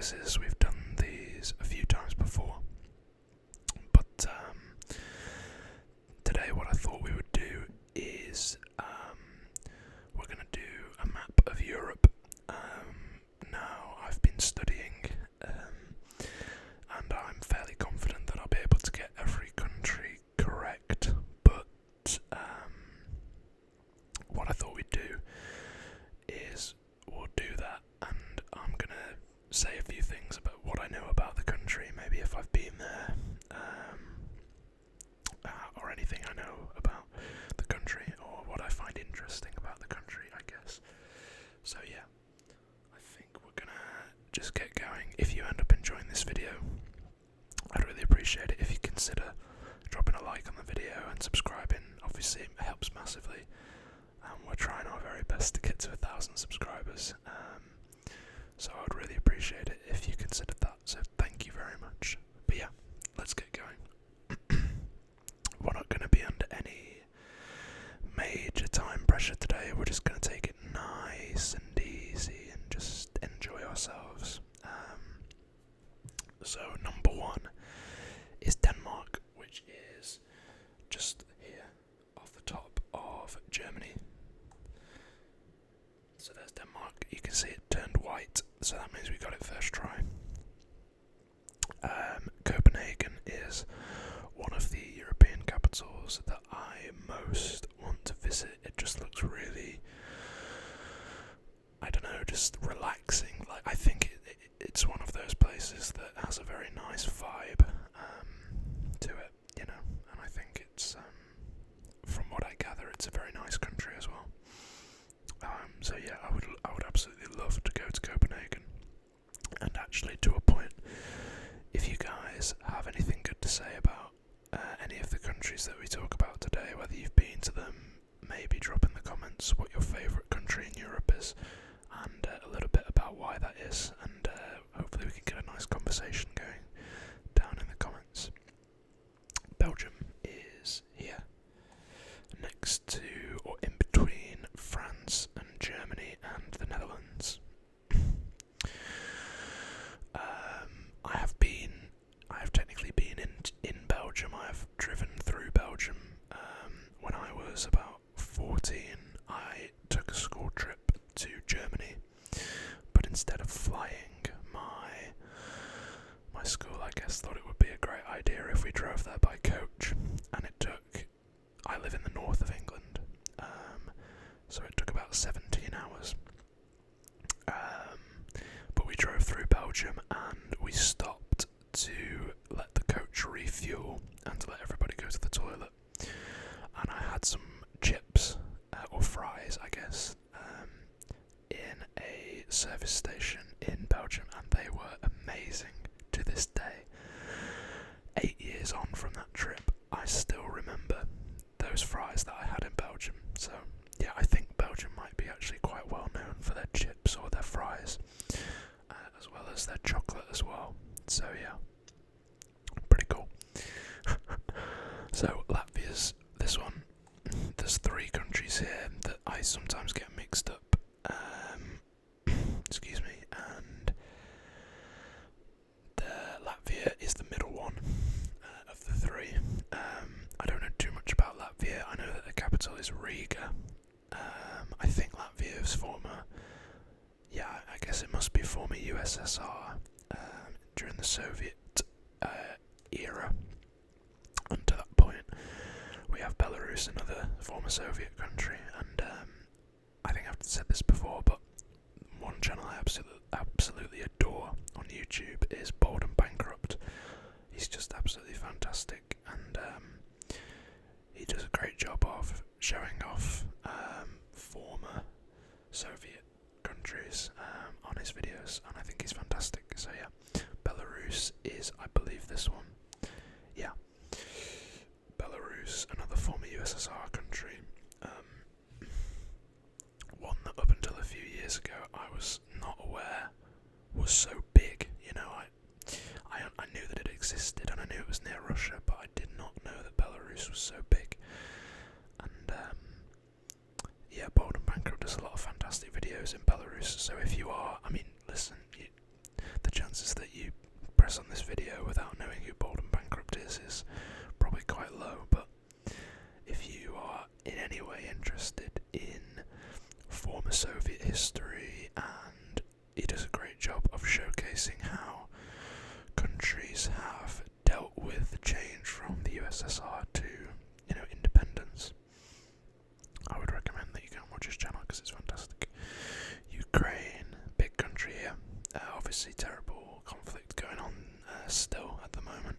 voices. We've done these a few times before, but today what I thought we would do is we're going to do a map of Europe. Now, I've been studying, and I'm fairly confident that I'll be able to get every country correct, but what I thought we'd do is we'll do that, and I'm going to say a few things about what I know about the country, maybe if I've been there, or anything I know about the country, or what I find interesting about the country, I guess. So yeah, I think we're going to just get going. If you end up enjoying this video, I'd really appreciate it if you consider dropping a like on the video and subscribing. Obviously, it helps massively. We're trying our very best to get to 1,000 subscribers, so I would really appreciate it if you considered that, so thank you very much. But yeah, let's get going. We're not going to be under any major time pressure today. We're just going to take it nice and easy and just enjoy ourselves. So number one is Denmark, which is just here off the top of Germany. So there's Denmark. You can see it turned white, so that means we got it first try. Copenhagen is one of the European capitals that I most want to visit. It just looks really, I don't know, just relaxing. Like, I think it's one of those places that has a very nice vibe to it, you know, and I think it's, from what I gather, it's a very nice country as well. So yeah, I would absolutely love to go to Copenhagen. And actually, to a point, if you guys have anything good to say about any of the countries that we talk about today, whether you've been to them, maybe drop in the comments what your favourite country in Europe is, and a little bit about why that is, and hopefully we can get a nice conversation going down in the comments. Belgium is here, next to, or in between, France and Germany and the Netherlands. I have technically been in Belgium. I have driven through Belgium. When I was about 14, I took a school trip to Germany, but instead of flying, my school, I guess, thought it would be a great idea if we drove there by coach, and I live in the north of England, so it took about 17 hours. But we drove through Belgium and we stopped to let the coach refuel and to let everybody go to the toilet. And I had some chips, or fries, I guess, in a service station in Belgium, and they were amazing to this day. 8 years on from that trip, I still remember those fries that I had in Belgium. So yeah, I think Belgium might be actually quite well known for their chips or their fries, as well as their chocolate as well. So yeah, pretty cool. So Latvia's this one. There's 3 countries here that I sometimes get mixed up. Excuse me, and Latvia is the middle one of the 3. I don't know too much about Latvia. I know that the capital is Riga. I think Latvia is former, I guess it must be former USSR during the Soviet era. And to that point, we have Belarus, another former Soviet country, and I think I've said this before, but one channel I absolutely adore on YouTube is Bold and Bankrupt. He's just absolutely fantastic, and he does a great job of showing off former Soviet countries on his videos, and I think he's fantastic. So yeah, Belarus is, I believe, this one. Yeah, Belarus, another former USSR country. One that up until a few years ago I was not aware was so big. You know, I knew that it existed and I knew it was near Russia, but I did not know that Belarus was so big. And yeah, Bold and Bankrupt does a lot of fantastic videos in Belarus. So if you are, I mean, listen, the chance chances that you press on this video without knowing who Bold and Bankrupt is probably quite low, but if you are in any way interested in former Soviet history, and he does a great job of showcasing how countries have dealt with the change from the USSR to, independence, I would recommend that you go and watch his channel because it's fantastic. Ukraine, big country here, obviously terrible conflict going on still at the moment.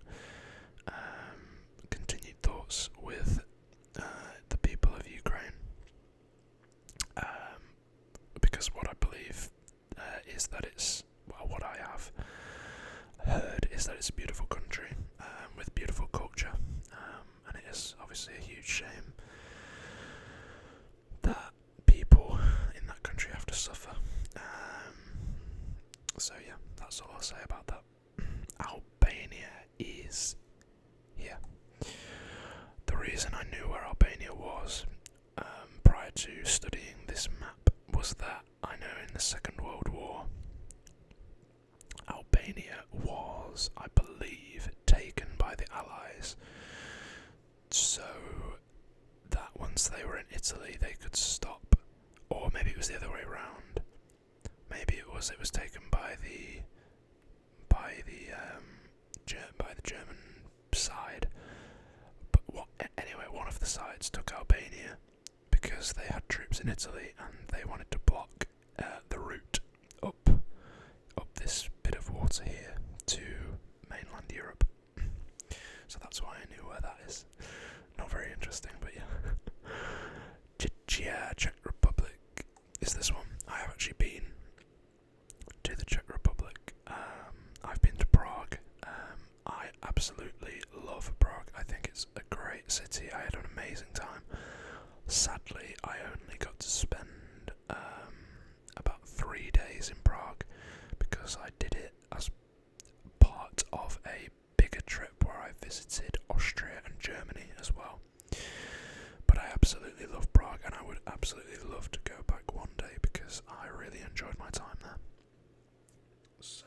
Continued thoughts with the people of Ukraine, because what I believe is that what I have heard is that it's a beautiful country with beautiful culture, and it is obviously a huge shame that people in that country have to suffer. So yeah, that's all I'll say about that. Albania is here. The reason I knew where Albania was prior to studying this map was that I know in the Second World War, Albania was, I believe, taken by the Allies, so that once they were in Italy they could stop, or maybe it was the other way around. Maybe it was taken by the German side, but anyway, one of the sides took Albania because they had troops in Italy and they wanted to block the route up this bit of water here to mainland Europe. So that's why I knew where that is. Not very interesting, but yeah. Czech Republic is this one. I have actually been to the Czech Republic. I've been to Prague. I absolutely love Prague. I think it's a great city. I had an amazing time. Sadly, I only got to spend about 3 days in Prague because I did it as part of a bigger trip where I visited Austria and Germany as well. But I absolutely love Prague, and I would absolutely love to go back one day because I really enjoyed my time there. So,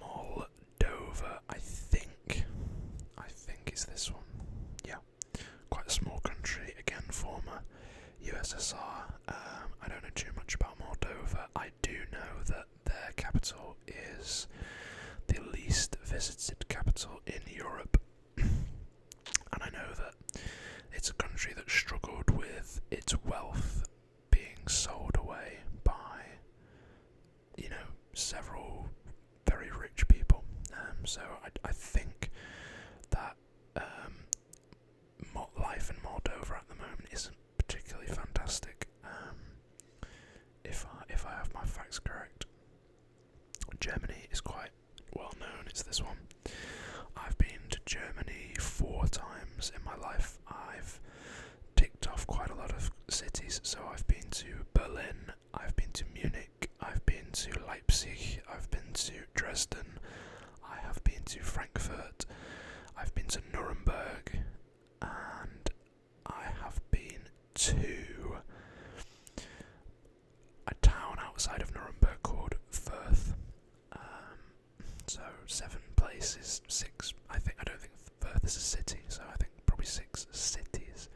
Moldova, I think is this one. Yeah, quite a small country, again, former USSR. I don't know too much about Moldova. I do know that their capital is the least visited capital in Europe, and I know that it's a country that struggled with its wealth being sold away by, several very rich people. So I think that life in Moldova at the moment isn't particularly fantastic. If I have my facts correct, Germany is quite well known. It's this one. I've been to Germany 4 times in my life. I've ticked off quite a lot of cities. So I've been to Berlin, I've been to Munich, I've been to Leipzig, I've been to Dresden, I have been to Frankfurt, I've been to Nuremberg, and I have been to a town outside of Nuremberg called Fürth. So 7 places, 6. I don't think Fürth is a city, so I think probably 6 cities.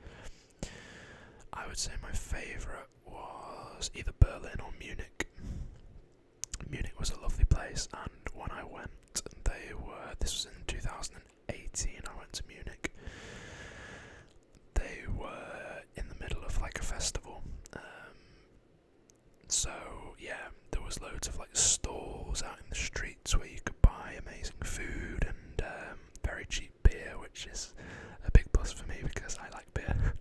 I would say my favourite was either Berlin or Munich. Munich was a lovely place, and when I went, this was in 2018, I went to Munich. They were in the middle of like a festival. So yeah, there was loads of like stalls out in the streets where you could buy amazing food and very cheap beer, which is a big plus for me because I like beer.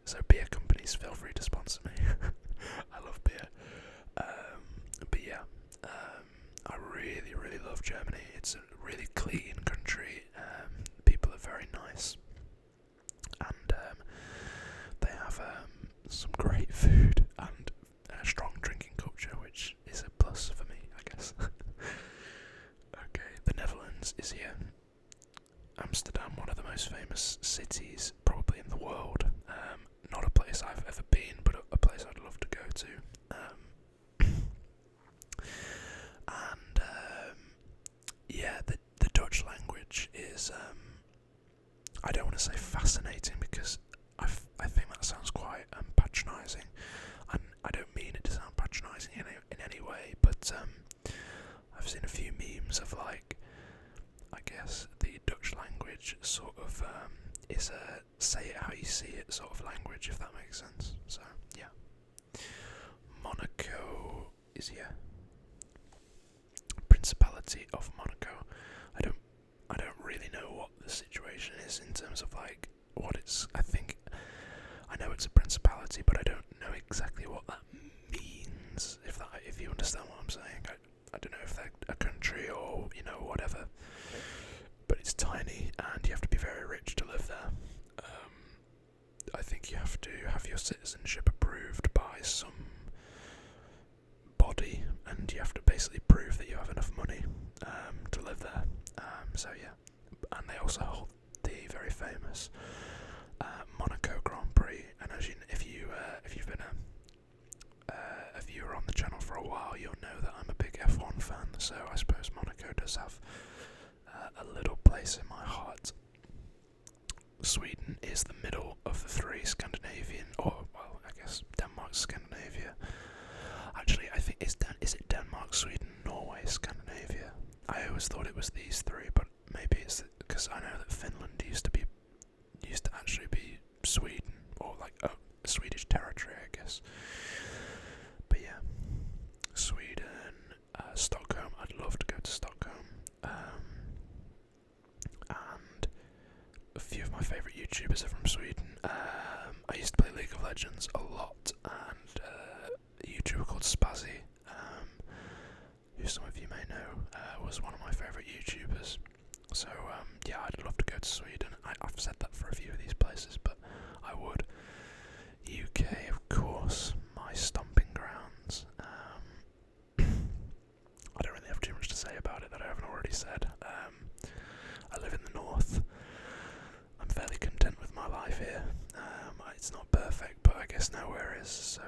So beer companies, feel free to sponsor me. I love beer. But yeah, I really, really love Germany. It's a really clean country. People are very nice, and they have some great food and a strong drinking culture, which is a plus for me, I guess. Okay, the Netherlands is here. Amsterdam, one of the most famous cities probably in the world. Not a place I've ever been, but a place I'd love to go to. want to say fascinating because I think that sounds quite patronising, and I don't mean it to sound patronising in any way, but I've seen a few memes of like, I guess the Dutch language sort of is a say it how you see it sort of language, if that makes sense. So yeah, Monaco is here. Principality of Monaco. I don't really know what the situation is in terms of like what it's. I know it's a principality, but I don't know exactly what that means. If you understand what I'm saying, I don't know if they're a country or whatever. But it's tiny, and you have to be very rich to live there. I think you have to have your citizenship approved by some body, and you have to basically prove that you have enough money to live there. So yeah, and they also hold the very famous Monaco Grand Prix. And as if you were on the channel for a while, you'll know that I'm a big F1 fan. So I suppose Monaco does have a little place in my heart. Sweden is the middle of the three Scandinavian, or well, I guess Denmark, Scandinavia. Actually, I think is it Denmark, Sweden, Norway, Scandinavia? I always thought it was these three, but maybe it's because I know that Finland used to actually be Sweden, or like Swedish territory, I guess. But yeah, Sweden, Stockholm. I'd love to go to Stockholm. And a few of my favourite YouTubers are from Sweden. I used to play League of Legends a lot, and a YouTuber called Spazzy, who some of you may know, was one of my favourite YouTubers. So yeah, I'd love to go to Sweden. I've said that for a few of these places, but I would. UK, of course, my stomping grounds. I don't really have too much to say about it that I haven't already said. I live in the north. I'm fairly content with my life here. It's not perfect, but I guess nowhere is. So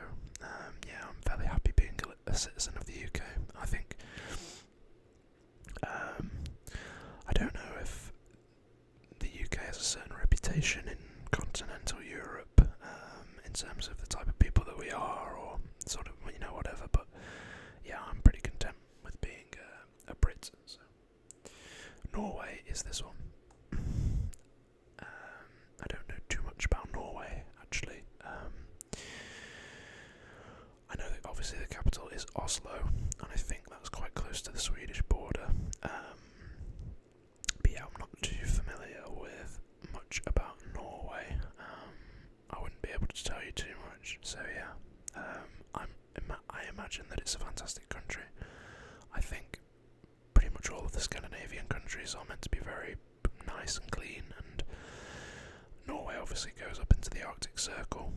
yeah, I'm fairly happy being a citizen of the UK. I think. I don't know if the UK has a certain reputation in continental Europe in terms of the type of people that we are, or sort of whatever. But yeah, I'm pretty content with being a Brit. So. Norway is this one. I don't know too much about Norway, actually. I know that obviously the capital is Oslo, and I think that's quite close to the Swedish border. But yeah, I'm not too familiar with much about Norway. I wouldn't be able to tell you too much. So yeah, I imagine that it's a fantastic country. I think pretty much all of the Scandinavian countries are meant to be very nice and clean, and Norway obviously goes up into the Arctic Circle,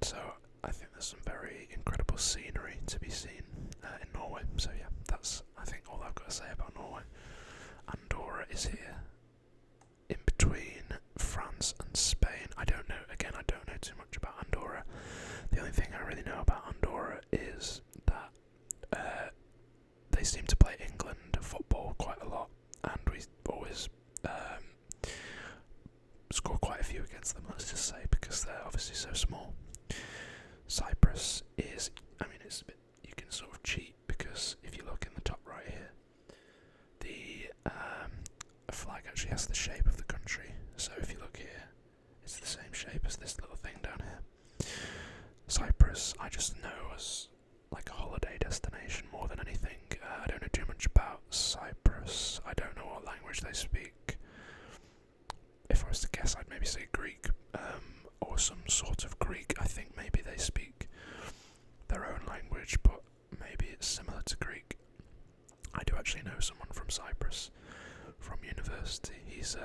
so I think there's some very incredible scenery to be seen in Norway. So yeah, that's I think all I've got to say about Norway. Andorra is here, in between France and Spain. I don't know too much about Andorra. The only thing I really know about Andorra is that they seem to play England football quite a lot, and we always score quite a few against them, let's just say, because they're obviously so small. Cyprus is, it's a bit, you can sort of cheat, because if you look in the top right here, the flag actually has the shape of the country. So if you look here, it's the same shape as this little thing down here. Cyprus, I just know as like a holiday destination more than anything. I don't know too much about Cyprus. I don't know what language they speak. If I was to guess, I'd maybe say Greek, or some sort of Greek. I think maybe they speak their own language, but maybe it's similar to Greek. I do actually know someone from Cyprus, from university. He's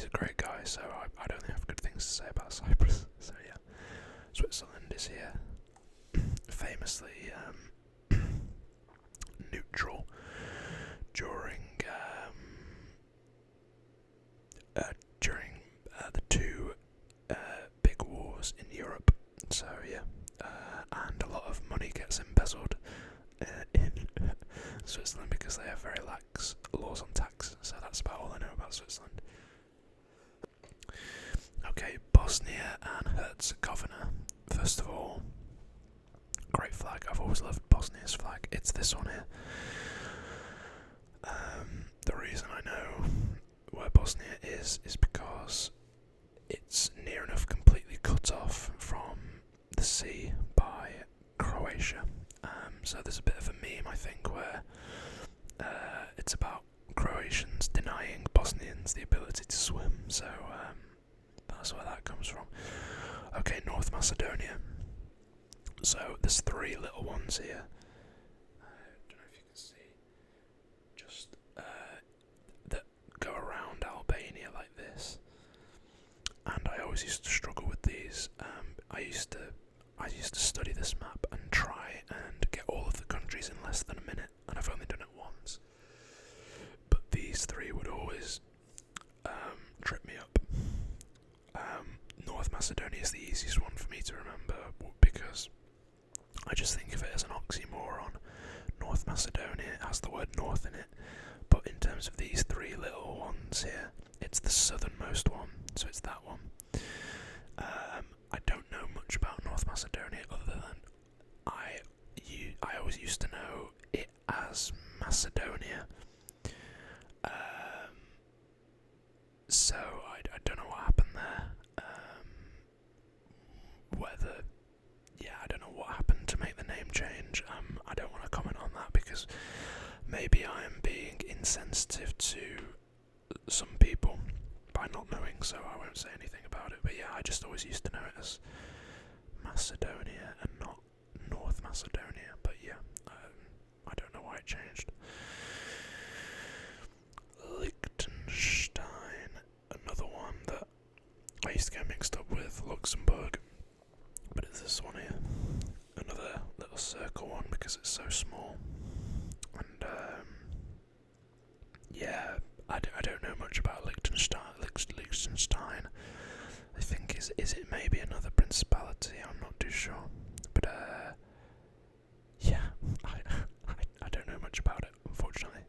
a great guy, so I don't have good things to say about Cyprus. So yeah, Switzerland is here, famously neutral during the two big wars in Europe. So yeah, and a lot of money gets embezzled in Switzerland because they have very lax laws on tax. So that's about all I know about Switzerland. Bosnia and Herzegovina. First of all, great flag. I've always loved Bosnia's flag. It's this one here. The reason I know where Bosnia is because it's near enough completely cut off from the sea by Croatia. So there's a bit of a meme, I think, where it's about Croatians denying Bosnians the ability to swim. So that's where that comes from. Okay, North Macedonia. So there's three little ones here. I don't know if you can see. Just that go around Albania like this. And I always used to struggle with these. I used to study this map and try and get all of the countries in less than a minute, and I've only done it once. But these three would always trip me up. North Macedonia is the easiest one for me to remember because I just think of it as an oxymoron. North Macedonia has the word north in it, but in terms of these three little ones here, it's the southernmost one, so it's that one. I don't know much about North Macedonia other than I always used to know it as Macedonia. So I don't know what happened there. I don't know what happened to make the name change. I don't want to comment on that because maybe I am being insensitive to some people by not knowing, so I won't say anything about it. But yeah, I just always used to know it as Macedonia and not North Macedonia. But yeah, I don't know why it changed. Liechtenstein, another one that I used to get mixed up with Luxembourg, but it's this one here. Another little circle one because it's so small. And yeah, I don't know much about Liechtenstein. I think is it maybe another principality? I'm not too sure. But yeah, I don't know much about it, unfortunately.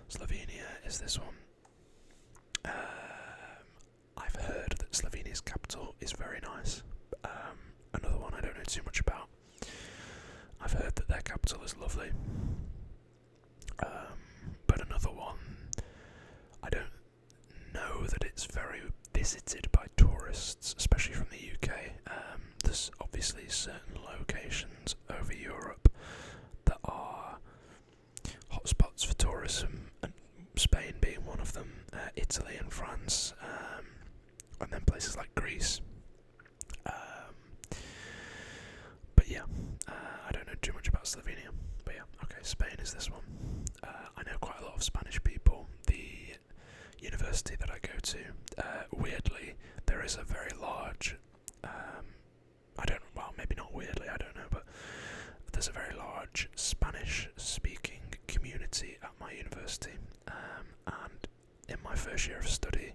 Slovenia is this one. I've heard that Slovenia's capital is very nice. Another one I don't know too much about. I've heard that their capital is lovely. But another one, I don't know that it's very visited by tourists, especially from the UK. There's obviously certain locations over Europe that are hotspots for tourism, and Spain being one of them, Italy and France, and then places like Greece. But yeah, I don't know too much about Slovenia. But yeah, okay, Spain is this one. I know quite a lot of Spanish people. The university that I go to, weirdly, there is a very large, maybe not weirdly, I don't know, but there's a very large Spanish-speaking community at my university, and in my first year of study,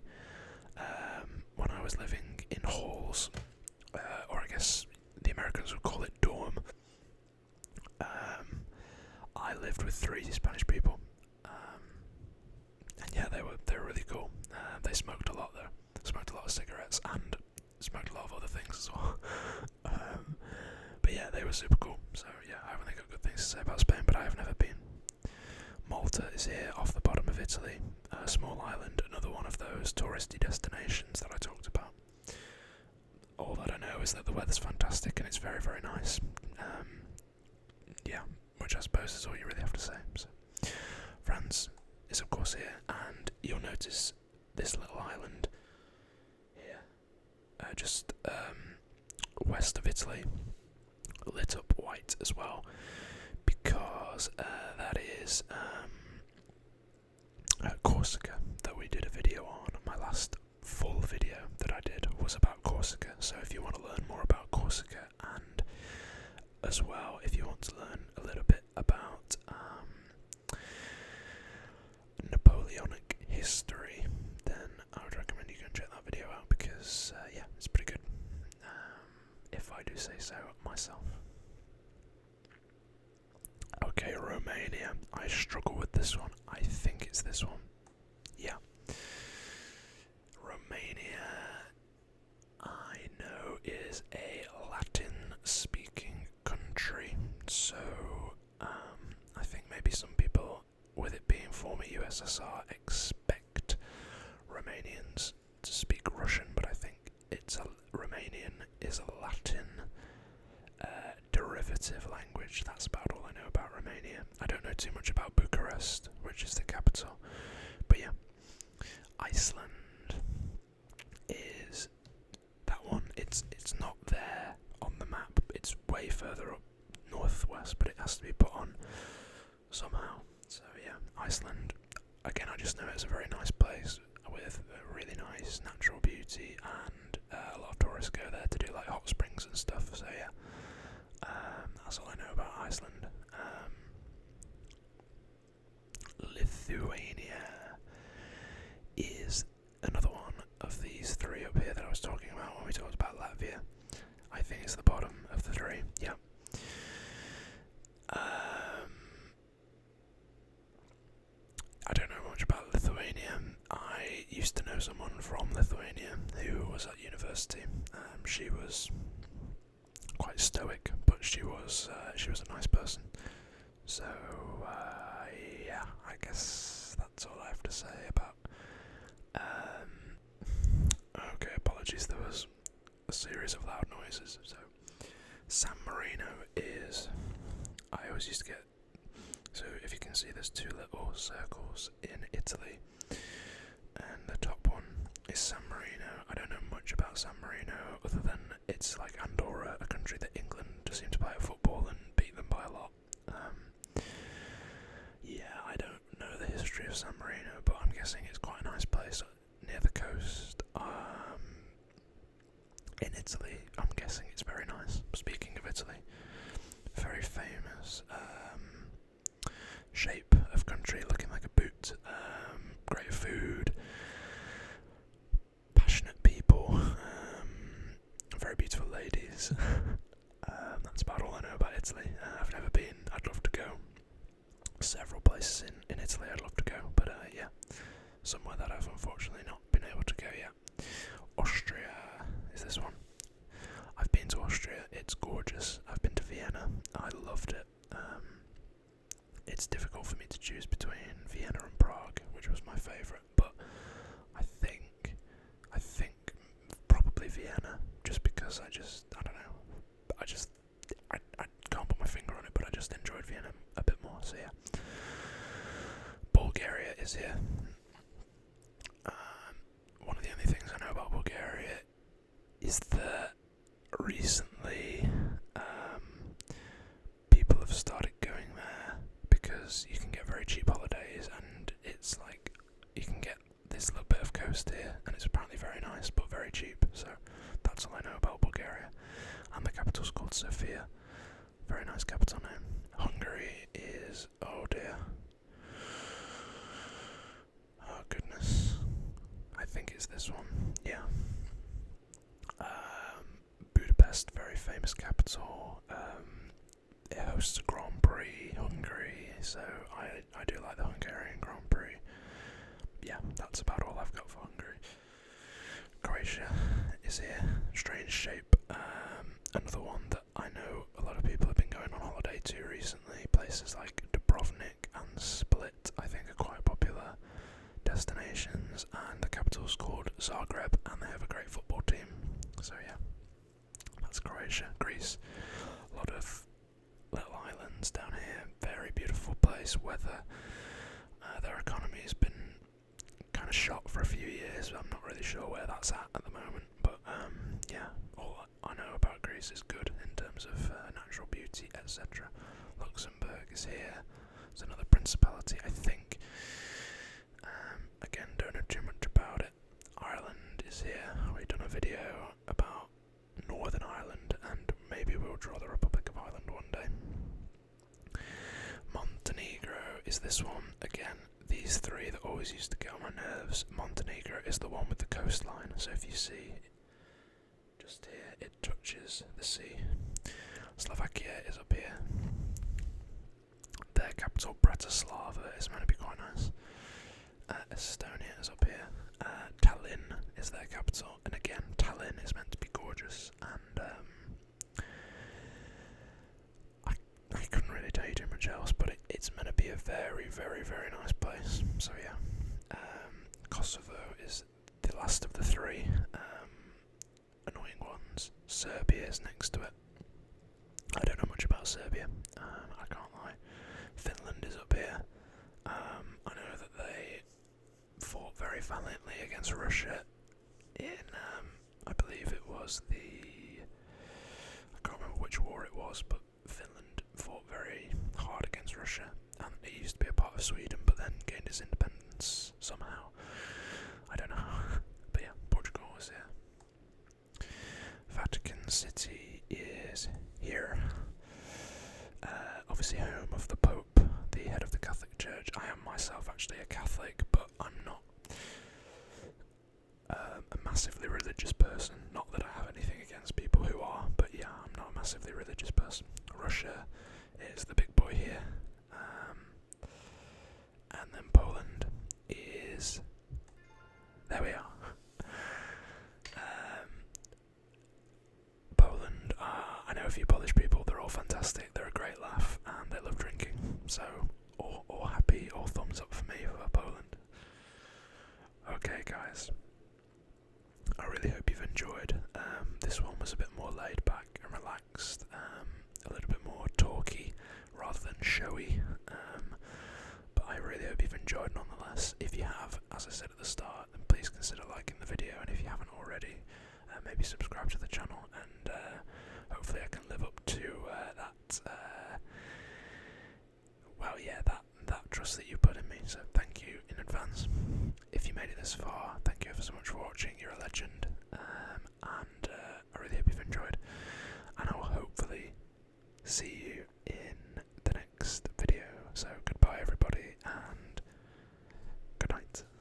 when I was living in halls, or I guess the Americans would call it dorm, I lived with 3 Spanish people, and yeah, they were really cool. They smoked a lot though, smoked a lot of cigarettes and smoked a lot of other things as well. But yeah, they were super cool. So yeah, I haven't got good things to say about Spain, but I have never been. Malta is here off the bottom of Italy, a small island, another one of those touristy destinations that I talked about. All that I know is that the weather's fantastic and it's very, very nice. Yeah, which I suppose is all you really have to say. So, France is of course here, and you'll notice this little island here, just west of Italy, lit up white as well, because that is Corsica that we did a video on. My last full video that I did was about Corsica, so if you want to learn more about Corsica, and as well if you want to learn a little bit about Napoleonic history, then I would recommend you go and check that video out because yeah, it's pretty good, if I do say so myself. Okay, Romania. I struggle with this one. I think it's this one. Yeah. Romania. I with it being former USSR, expect Romanians to speak Russian, but I think Romanian is a Latin derivative language. That's about all I know about Romania. I don't know too much about Bucharest, which is the capital. But yeah, Iceland is that one. It's not there on the map. It's way further up northwest, but it has to be put on somehow. So yeah, Iceland. Again, I just know it's a very nice place with a really nice natural beauty, and a lot of tourists go there to do like hot springs and stuff. So yeah, that's all I know about Iceland. Lithuania is another one of these three up here that I was talking about when we talked about Latvia. I think it's the bottom of the three. Yeah. I don't know much about Lithuania. I used to know someone from Lithuania who was at university. She was quite stoic, but she was a nice person. So yeah, I guess that's all I have to say about. Okay, apologies. There was a series of loud noises. So San Marino is. I always used to get. So if you can see, there's two little circles in Italy, and the top one is San Marino. I don't know much about San Marino other than it's like Andorra, a country that England seem to play at football and beat them by a lot. Yeah, I don't know the history of San Marino, but I'm guessing it's quite a nice place near the coast. In Italy, I'm guessing it's very nice. Speaking of Italy, very famous shape of country, looking like a boot. Great food, passionate people, very beautiful ladies. That's about all I know about Italy. I've never been. I'd love to go. Several places in Italy I'd love to go, but yeah, somewhere that I've unfortunately not been able to go yet. Austria is this one. I've been to Austria. It's gorgeous. I've been to Vienna. I loved it. It's difficult for me to choose between Vienna and Prague, which was my favourite, but I think probably Vienna, just because I don't know, I can't put my finger on it, but I just enjoyed Vienna a bit more, so yeah. Bulgaria is here. One of the only things I know about Bulgaria is that recently people have started going there because you can get very cheap holidays, and it's like you can get this little bit of coast here, and it's apparently very nice but very cheap. So that's all I know about Bulgaria. And the capital's called Sofia. Very nice capital name. Hungary is, oh dear, oh goodness, I think it's this one. Yeah. Budapest, very famous capital. It hosts a Grand Prix, Hungary, so I do like the Hungarian Grand Prix. Yeah, that's about all I've got for Hungary. Croatia is here, strange shape. Another one that I know a lot of people have been going on holiday to recently. Places like Dubrovnik and Split, I think, are quite popular destinations, and the capital's called Zagreb, and they have a great football team. So yeah, that's Croatia. Greece, a lot of little islands down here, very beautiful place. Weather, their economy's been kind of shot for a few years, but I'm not really sure where that's at the moment. But yeah, all I know about Greece is good in terms of natural beauty, etc. Luxembourg is here. It's another principality, I think. Again, don't know too much about it. Ireland is here. We've done a video about Northern Ireland, and maybe we'll draw the Republic of Ireland one day. Montenegro is this one. Again, these three that always used to get on my nerves. Montenegro is the one with the coastline, so if you see just here, it touches the sea. Slovakia is up here. Their capital, Bratislava, is meant to be quite nice. Estonia is up here. Tallinn is their capital, and again, Tallinn is meant to be gorgeous, and I couldn't really tell you too much else, but it's meant to be a very, very, very nice place. So yeah, Kosovo is the last of the three annoying ones. Serbia is next to it. I don't know much about Serbia. I can't lie. Finland is up here. I know that they fought very valiantly against Russia in, I believe it was I can't remember which war it was, but Finland fought very hard against Russia, and it used to be a part of Sweden, but then gained its independence somehow. I don't know, but yeah, Portugal was here. Vatican City is here. Obviously home of the Pope, the head of the Catholic Church. I am myself actually a Catholic, but I'm not a massively religious person. Not that I have anything against people who are, but yeah, I'm not a massively religious person. Russia is the big boy here, and then Poland is, there we are. Poland, I know a few Polish people, they're all fantastic, they're a great laugh, and they love drinking, so all happy, all thumbs up for me for Poland. Okay guys, I really hope you've enjoyed. This one was a bit more laid back and relaxed, a little bit more talky rather than showy, but I really hope you've enjoyed nonetheless. If you have, as I said at the start, then please consider liking the video, and if you haven't already, maybe subscribe to the channel, and hopefully I can live up to that trust that you put in me, so thank you in advance. If you made it this far, thank you ever so much for watching, you're a legend, and I really hope you've enjoyed, and I will hopefully see you